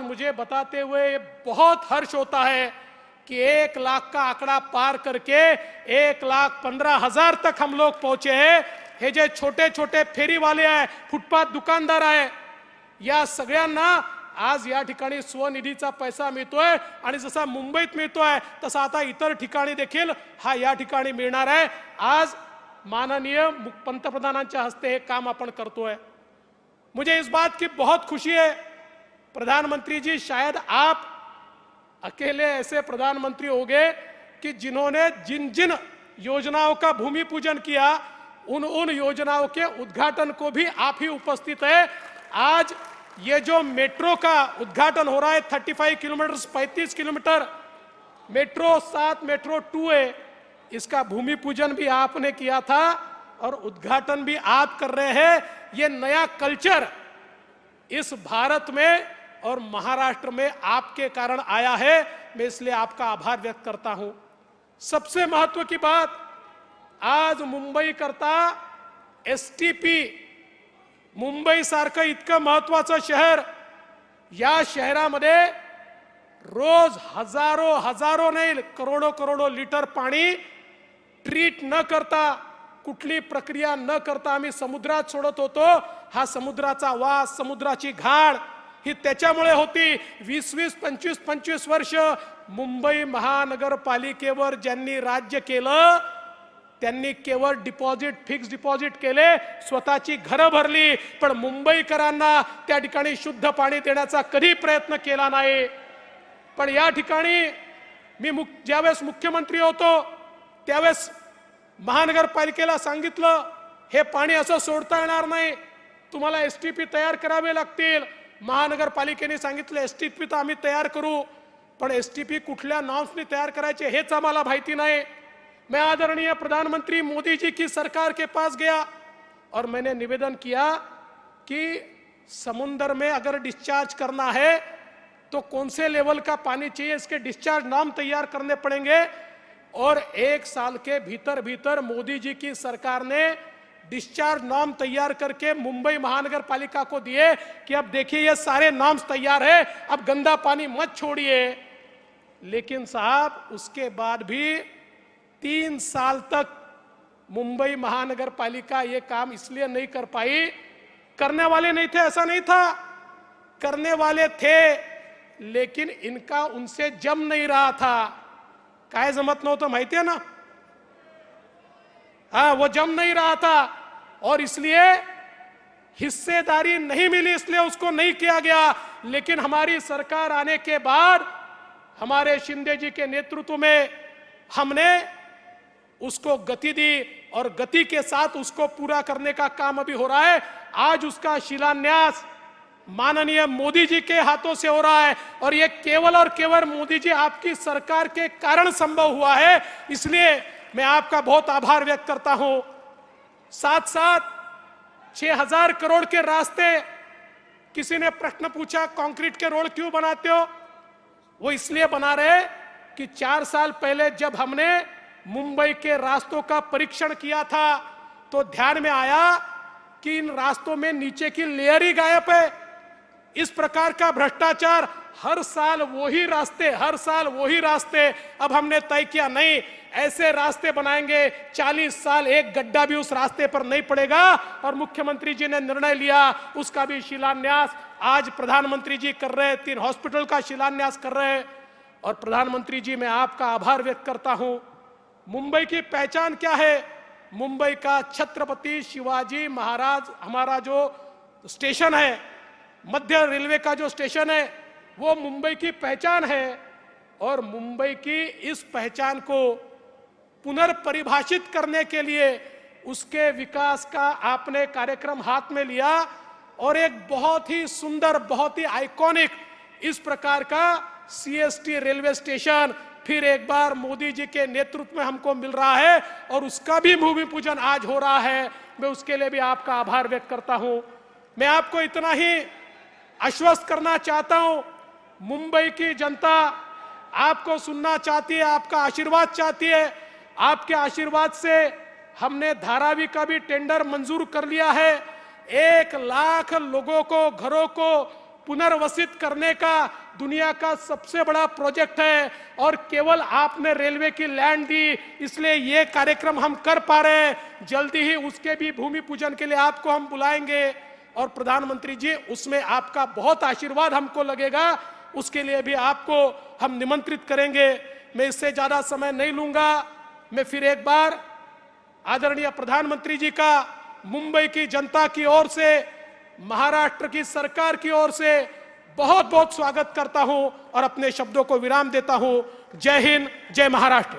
आज मुझे बताते हुए बहुत हर्ष होता है कि 1 लाख का आंकड़ा पार करके 1,15,000 तक हम लोग पहुंचे हैं। हे जे छोटे छोटे फेरीवाले आहे, फुटपाथ दुकानदार आहे, या सगळ्यांना आज या ठिकाणी स्वनिधीचा पैसा मिळतोय आणि जसा मुंबईत मिळतोय तसा आता इतर ठिकाणी देखील हा या ठिकाणी मिळणार आहे। आज माननीय पंतप्रधानांच्या हस्ते हे काम आपण करतोय। मुझे इस बात की बहुत खुशी है प्रधानमंत्री जी, शायद आप अकेले ऐसे प्रधानमंत्री होंगे कि जिन्होंने जिन जिन योजनाओं का भूमि पूजन किया उन योजनाओं के उद्घाटन को भी आप ही उपस्थित है। आज ये जो मेट्रो का उद्घाटन हो रहा है 35 किलोमीटर 35 किलोमीटर मेट्रो 7 मेट्रो 2 है, इसका भूमि पूजन भी आपने किया था और उद्घाटन भी आप कर रहे हैं। ये नया कल्चर इस भारत में और महाराष्ट्र में आपके कारण आया है, मैं इसलिए आपका आभार व्यक्त करता हूं। सबसे महत्व की बात, आज मुंबई करता एसटीपी, मुंबई सारखं इतकं महत्वाचं शहर, या शहरामध्ये रोज हजारो नाही करोडो लिटर पाणी ट्रीट न करता, कुठली प्रक्रिया न करता आम्ही समुद्रात सोडत होतो। हा समुद्राचा वास, समुद्राची घाण ही त्याच्यामुळे होती। 20-20, 25-25 वर्ष मुंबई महानगरपालिकेवर ज्यांनी राज्य केलं त्यांनी केवळ डिपॉझिट, फिक्स डिपॉझिट केले, स्वतःची घरं भरली, पण मुंबईकरांना त्या ठिकाणी शुद्ध पाणी देण्याचा कधी प्रयत्न केला नाही। पण या ठिकाणी मी ज्यावेळेस मुख्यमंत्री होतो त्यावेळेस महानगरपालिकेला सांगितलं हे पाणी असं सोडता येणार नाही, तुम्हाला एसटीपी तयार करावे लागतील। महानगरपालिकेने सांगितलं एसटीपी तर आम्ही तयार करू, पण एसटीपी कुठल्या नॉर्म्सनी तयार करायचे हेच आम्हाला माहिती नाही। मैं आदरणीय प्रधानमंत्री मोदी जी की सरकार के पास गया और मैंने निवेदन किया कि समुद्र में अगर डिस्चार्ज करना है तो कौन से लेवल का पानी चाहिए, इसके डिस्चार्ज नॉर्म तैयार करने पड़ेंगे। और 1 साल के भीतर मोदी जी की सरकार ने डिस्चार्ज नॉर्म तैयार करके मुंबई महानगर पालिका को दिए कि अब देखिए ये सारे नॉर्म्स तैयार है, अब गंदा पानी मत छोड़िए। लेकिन साहब उसके बाद भी 3 साल तक मुंबई महानगर पालिका ये काम इसलिए नहीं कर पाई, करने वाले नहीं थे ऐसा नहीं था, करने वाले थे लेकिन इनका उनसे जम नहीं रहा था। काय जमत नव्हतं माहिती है ना, हाँ वो जम नहीं रहा था और इसलिए हिस्सेदारी नहीं मिली, इसलिए उसको नहीं किया गया। लेकिन हमारी सरकार आने के बाद हमारे शिंदे जी के नेतृत्व में हमने उसको गति दी और गति के साथ उसको पूरा करने का काम अभी हो रहा है। आज उसका शिलान्यास माननीय मोदी जी के हाथों से हो रहा है और ये केवल और केवल मोदी जी आपकी सरकार के कारण संभव हुआ है, इसलिए मैं आपका बहुत आभार व्यक्त करता हूं। साथ साथ 6,000 करोड़ के रास्ते, किसी ने प्रश्न पूछा कंक्रीट के रोड क्यों बनाते हो, वो इसलिए बना रहे कि 4 साल पहले जब हमने मुंबई के रास्तों का परीक्षण किया था तो ध्यान में आया कि इन रास्तों में नीचे की लेयर ही गायब है। इस प्रकार का भ्रष्टाचार, हर साल वही रास्ते। अब हमने तय किया नहीं, ऐसे रास्ते बनाएंगे 40 साल एक गड्ढा भी उस रास्ते पर नहीं पड़ेगा। और मुख्यमंत्री जी ने निर्णय लिया, उसका भी शिलान्यास आज प्रधानमंत्री जी कर रहे हैं, 3 हॉस्पिटल का शिलान्यास कर रहे हैं। और प्रधानमंत्री जी मैं आपका आभार व्यक्त करता हूं। मुंबई की पहचान क्या है, मुंबई का छत्रपति शिवाजी महाराज हमारा जो स्टेशन है, मध्य रेलवे का जो स्टेशन है, वो मुंबई की पहचान है। और मुंबई की इस पहचान को पुनर्परिभाषित करने के लिए उसके विकास का आपने कार्यक्रम हाथ में लिया और एक बहुत ही सुंदर, बहुत ही आइकॉनिक इस प्रकार का सीएसटी रेलवे स्टेशन फिर एक बार मोदी जी के नेतृत्व में हमको मिल रहा है और उसका भी भूमि पूजन आज हो रहा है। मैं उसके लिए भी आपका आभार व्यक्त करता हूं। मैं आपको इतना ही आश्वस्त करना चाहता हूं, मुंबई की जनता आपको सुनना चाहती है, आपका आशीर्वाद चाहती है। आपके आशीर्वाद से हमने धारावी का भी टेंडर मंजूर कर लिया है। 1 लाख लोगों को, घरों को पुनर्वसित करने का दुनिया का सबसे बड़ा प्रोजेक्ट है और केवल आपने रेलवे की लैंड दी इसलिए ये कार्यक्रम हम कर पा रहे हैं। जल्दी ही उसके भी भूमि पूजन के लिए आपको हम बुलाएंगे और प्रधानमंत्री जी उसमें आपका बहुत आशीर्वाद हमको लगेगा, उसके लिए भी आपको हम निमंत्रित करेंगे। मैं इससे ज्यादा समय नहीं लूंगा। मैं फिर एक बार आदरणीय प्रधानमंत्री जी का मुंबई की जनता की ओर से, महाराष्ट्र की सरकार की ओर से बहुत बहुत स्वागत करता हूं और अपने शब्दों को विराम देता हूं। जय हिंद, जय महाराष्ट्र।